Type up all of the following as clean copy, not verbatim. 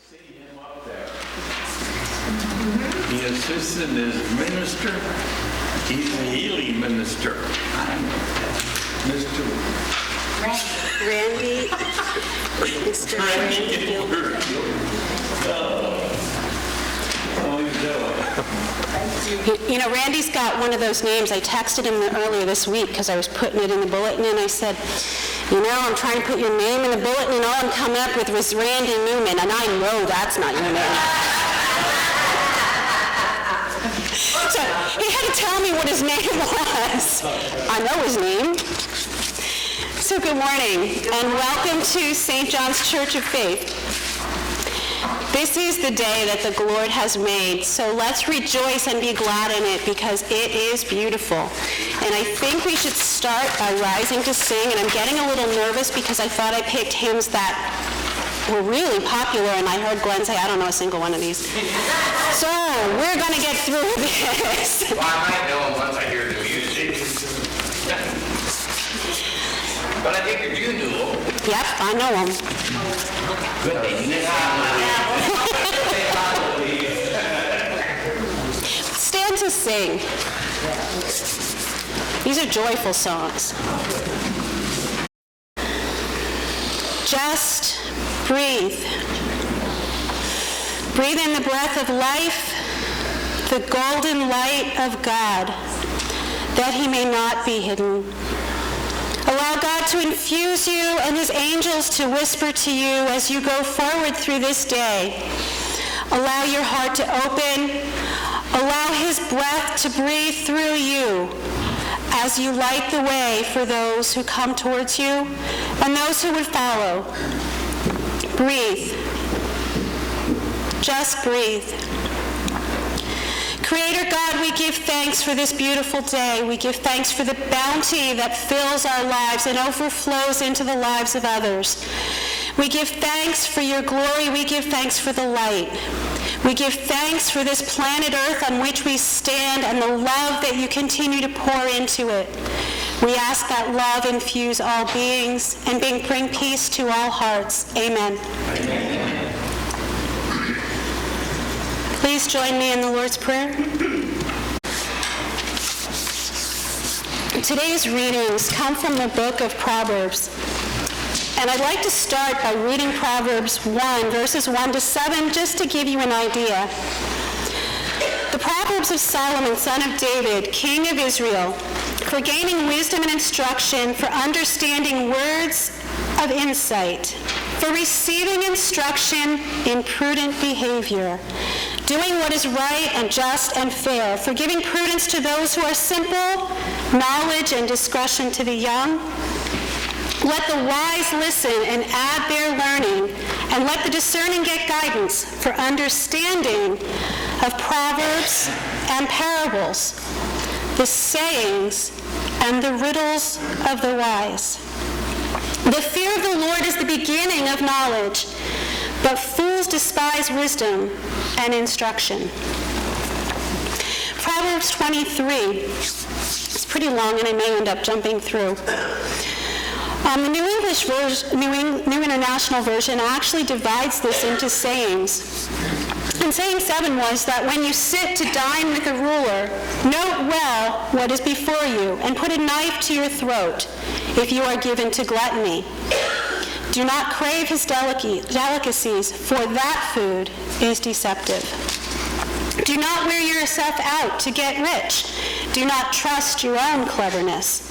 See him up there. The assistant is minister. He's a healing minister. Mr. Randy. Mr. Randy Gilbert. You know, Randy's got one of those names. I texted him earlier this week because I was putting it in the bulletin, and I said, you know, I'm trying to put your name in the bulletin, and all I'm coming up with was Randy Newman, and I know that's not your name. So he had to tell me what his name was. I know his name. So good morning, and welcome to St. John's Church of Faith. This is the day that the Lord has made, so let's rejoice and be glad in it because it is beautiful. And I think we should start by rising to sing, and I'm getting a little nervous because I thought I picked hymns that were really popular, and I heard Glenn say, I don't know a single one of these. So we're going to get through this. Well, I might know them once I hear the music. But I think you do know them. Yep, I know them. Good thing. Stand to sing. These are joyful songs. Just breathe. Breathe in the breath of life, the golden light of God, that he may not be hidden. Allow God to infuse you and his angels to whisper to you as you go forward through this day. Allow your heart to open. Allow his breath to breathe through you as you light the way for those who come towards you and those who would follow. Breathe. Just breathe. Creator God, we give thanks for this beautiful day. We give thanks for the bounty that fills our lives and overflows into the lives of others. We give thanks for your glory. We give thanks for the light. We give thanks for this planet Earth on which we stand and the love that you continue to pour into it. We ask that love infuse all beings and bring peace to all hearts. Amen. Amen. Please join me in the Lord's Prayer. Today's readings come from the book of Proverbs. And I'd like to start by reading Proverbs 1, verses 1 to 7, just to give you an idea. The Proverbs of Solomon, son of David, king of Israel, for gaining wisdom and instruction, for understanding words of insight, for receiving instruction in prudent behavior, doing what is right and just and fair, for giving prudence to those who are simple, knowledge and discretion to the young. Let the wise listen and add their learning, and let the discerning get guidance for understanding of proverbs and parables, the sayings and the riddles of the wise. The fear of the Lord is the beginning of knowledge, but fools despise wisdom and instruction. Proverbs 23. It's pretty long, and I may end up jumping through. The New English version, New International Version actually divides this into sayings. And saying 7 was that when you sit to dine with a ruler, note well what is before you, and put a knife to your throat if you are given to gluttony. Do not crave his delicacies, for that food is deceptive. Do not wear yourself out to get rich. Do not trust your own cleverness.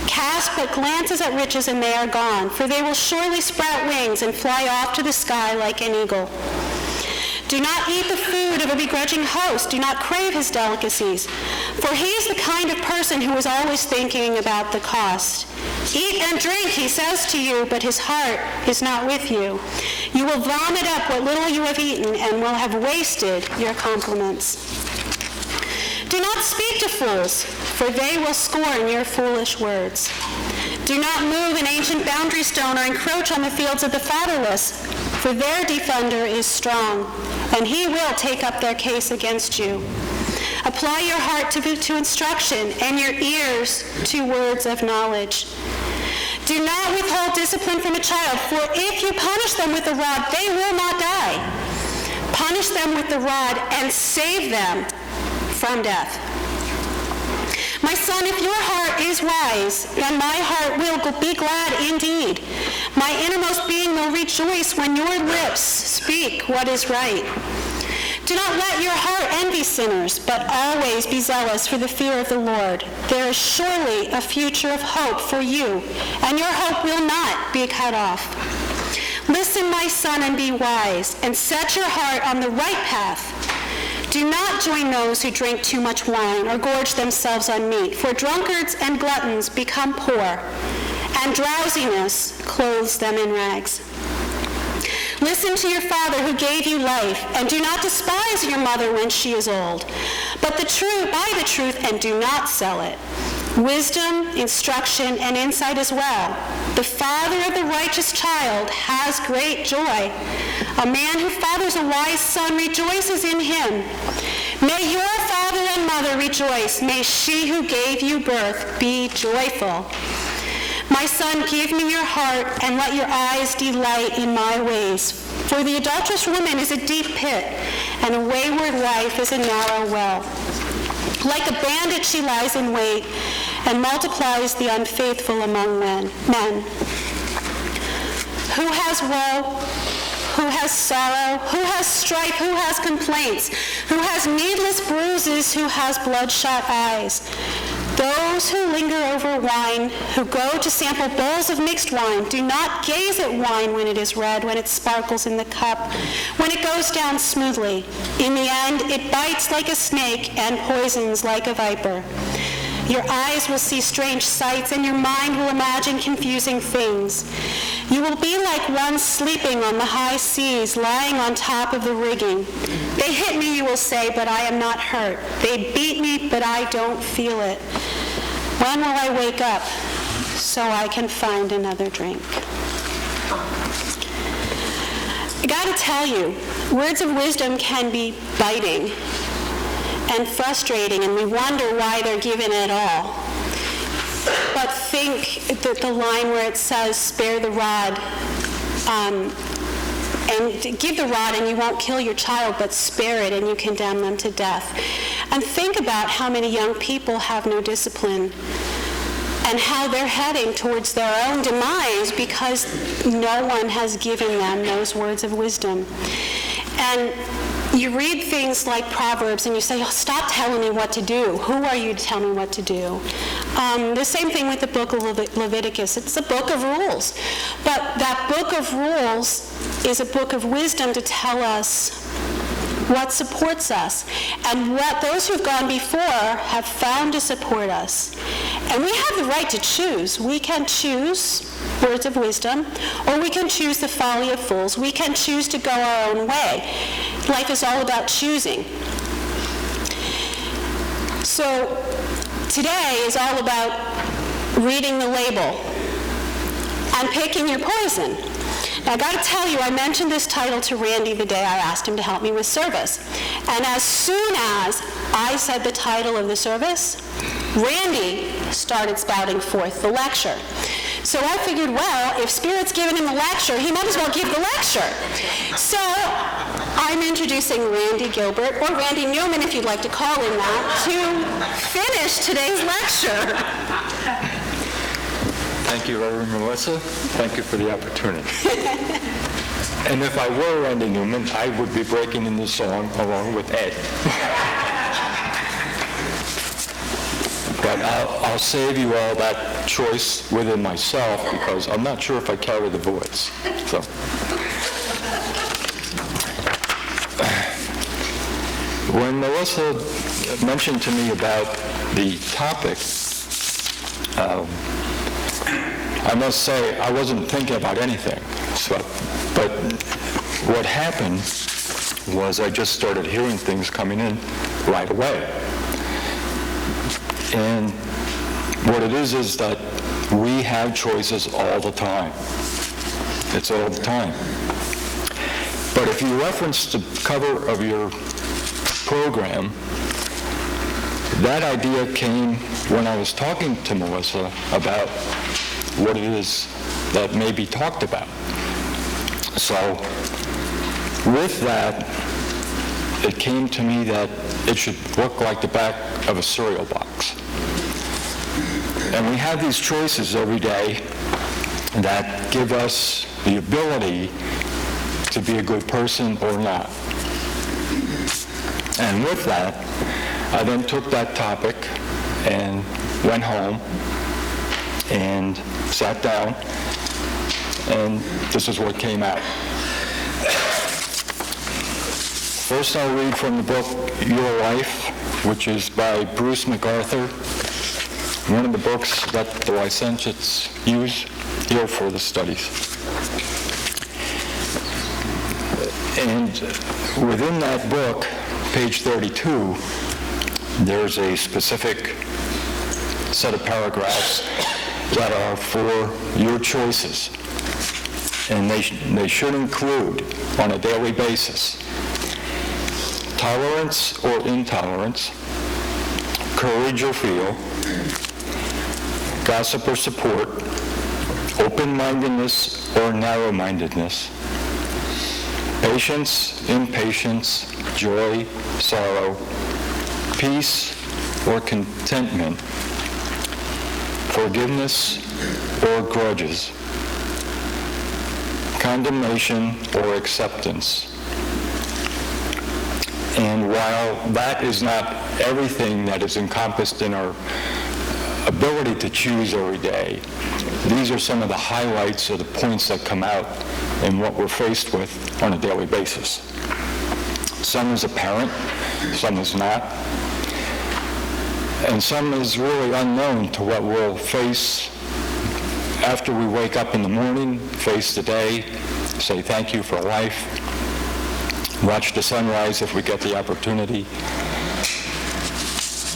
Cast but glances at riches and they are gone, for they will surely sprout wings and fly off to the sky like an eagle. Do not eat the food of a begrudging host. Do not crave his delicacies, for he is the kind of person who is always thinking about the cost. Eat and drink, he says to you, but his heart is not with you. You will vomit up what little you have eaten and will have wasted your compliments. Do not speak to fools, for they will scorn your foolish words. Do not move an ancient boundary stone or encroach on the fields of the fatherless, for their defender is strong, and he will take up their case against you. Apply your heart to instruction and your ears to words of knowledge. Do not withhold discipline from a child, for if you punish them with the rod, they will not die. Punish them with the rod and save them from death. My son, if your heart is wise, then my heart will be glad indeed. My innermost being will rejoice when your lips speak what is right. Do not let your heart envy sinners, but always be zealous for the fear of the Lord. There is surely a future of hope for you, and your hope will not be cut off. Listen, my son, and be wise, and set your heart on the right path. Do not join those who drink too much wine or gorge themselves on meat, for drunkards and gluttons become poor, and drowsiness clothes them in rags. Listen to your father who gave you life, and do not despise your mother when she is old, but buy the truth and do not sell it. Wisdom, instruction, and insight as well. The father of the righteous child has great joy. A man who fathers a wise son rejoices in him. May your father and mother rejoice. May she who gave you birth be joyful. My son, give me your heart, and let your eyes delight in my ways. For the adulterous woman is a deep pit, and a wayward wife is a narrow well. Like a bandit she lies in wait, and multiplies the unfaithful among men. Who has woe? Who has sorrow? Who has strife? Who has complaints? Who has needless bruises? Who has bloodshot eyes? Those who linger over wine, who go to sample bowls of mixed wine, do not gaze at wine when it is red, when it sparkles in the cup, when it goes down smoothly. In the end, it bites like a snake and poisons like a viper. Your eyes will see strange sights, and your mind will imagine confusing things. You will be like one sleeping on the high seas, lying on top of the rigging. They hit me, you will say, but I am not hurt. They beat me, but I don't feel it. When will I wake up so I can find another drink? I gotta tell you, words of wisdom can be biting and frustrating, and we wonder why they're given at all. But think that the line where it says, spare the rod, and give the rod and you won't kill your child, but spare it and you condemn them to death. And think about how many young people have no discipline and how they're heading towards their own demise because no one has given them those words of wisdom. And you read things like Proverbs and you say, oh, stop telling me what to do. Who are you to tell me what to do? The same thing with the book of Leviticus. It's a book of rules. But that book of rules is a book of wisdom to tell us what supports us and what those who've gone before have found to support us. And we have the right to choose. We can choose words of wisdom, or we can choose the folly of fools. We can choose to go our own way. Life is all about choosing. So today is all about reading the label and picking your poison. Now, I got to tell you, I mentioned this title to Randy the day I asked him to help me with service. And as soon as I said the title of the service, Randy started spouting forth the lecture. So I figured, well, if Spirit's giving him the lecture, he might as well give the lecture. So I'm introducing Randy Gilbert, or Randy Newman, if you'd like to call him that, to finish today's lecture. Thank you, Reverend Melissa. Thank you for the opportunity. And if I were Randy Newman, I would be breaking in the song along with Ed. But I'll save you all that choice within myself because I'm not sure if I carry the voice. So, when Melissa mentioned to me about the topic, I must say I wasn't thinking about anything. But what happened was I just started hearing things coming in right away. And what it is that we have choices all the time. It's all the time. But if you reference the cover of your program, that idea came when I was talking to Melissa about what it is that may be talked about. So with that, it came to me that it should look like the back of a cereal box. And we have these choices every day that give us the ability to be a good person or not. And with that, I then took that topic and went home and sat down, and this is what came out. First, I'll read from the book Your Life, which is by Bruce MacArthur, one of the books that the licentiates use here for the studies. And within that book, page 32, there's a specific set of paragraphs that are for your choices. And they should include, on a daily basis, tolerance or intolerance, courage or fear, gossip or support, open-mindedness or narrow-mindedness, patience, impatience, joy, sorrow, peace or contentment, forgiveness or grudges, condemnation or acceptance. And while that is not everything that is encompassed in our ability to choose every day, these are some of the highlights or the points that come out in what we're faced with on a daily basis. Some is apparent, some is not, and some is really unknown to what we'll face after we wake up in the morning, face the day, say thank you for life, watch the sunrise if we get the opportunity.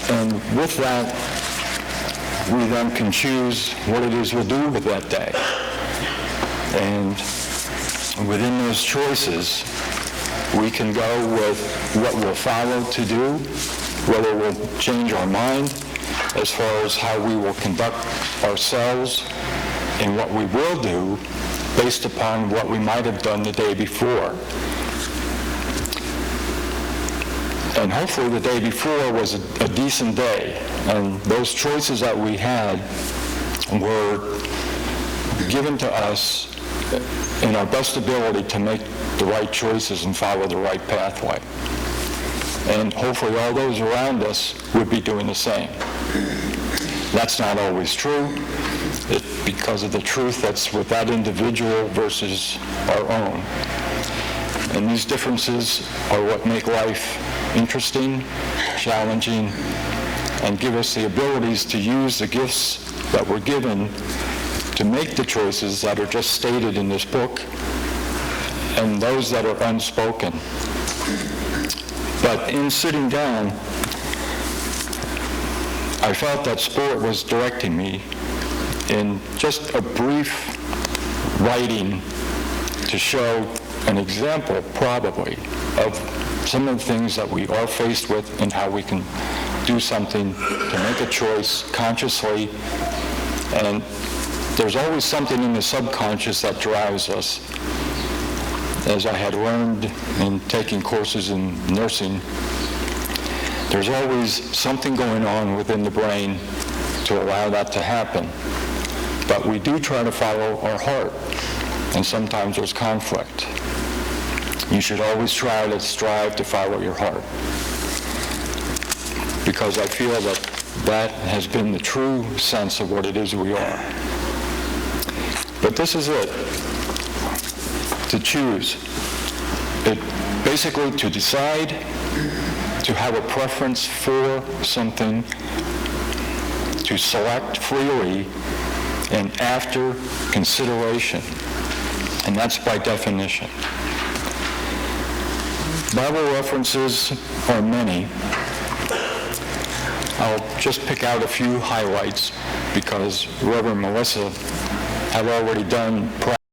And with that, we then can choose what it is we'll do with that day. And within those choices, we can go with what we'll follow to do, whether we'll change our mind as far as how we will conduct ourselves and what we will do based upon what we might have done the day before. And hopefully the day before was a decent day, and those choices that we had were given to us in our best ability to make the right choices and follow the right pathway. And hopefully all those around us would be doing the same. That's not always true. It's because of the truth that's with that individual versus our own. And these differences are what make life interesting, challenging, and give us the abilities to use the gifts that we're given to make the choices that are just stated in this book and those that are unspoken. But in sitting down, I felt that Spirit was directing me in just a brief writing to show an example, probably, of some of the things that we are faced with and how we can do something to make a choice consciously. And there's always something in the subconscious that drives us. As I had learned in taking courses in nursing, there's always something going on within the brain to allow that to happen. But we do try to follow our heart, and sometimes there's conflict. You should always try to strive to follow your heart, because I feel that that has been the true sense of what it is we are. But this is it, to choose. It basically to decide, to have a preference for something, to select freely, and after consideration. And that's by definition. Bible references are many. I'll just pick out a few highlights because Reverend Melissa have already done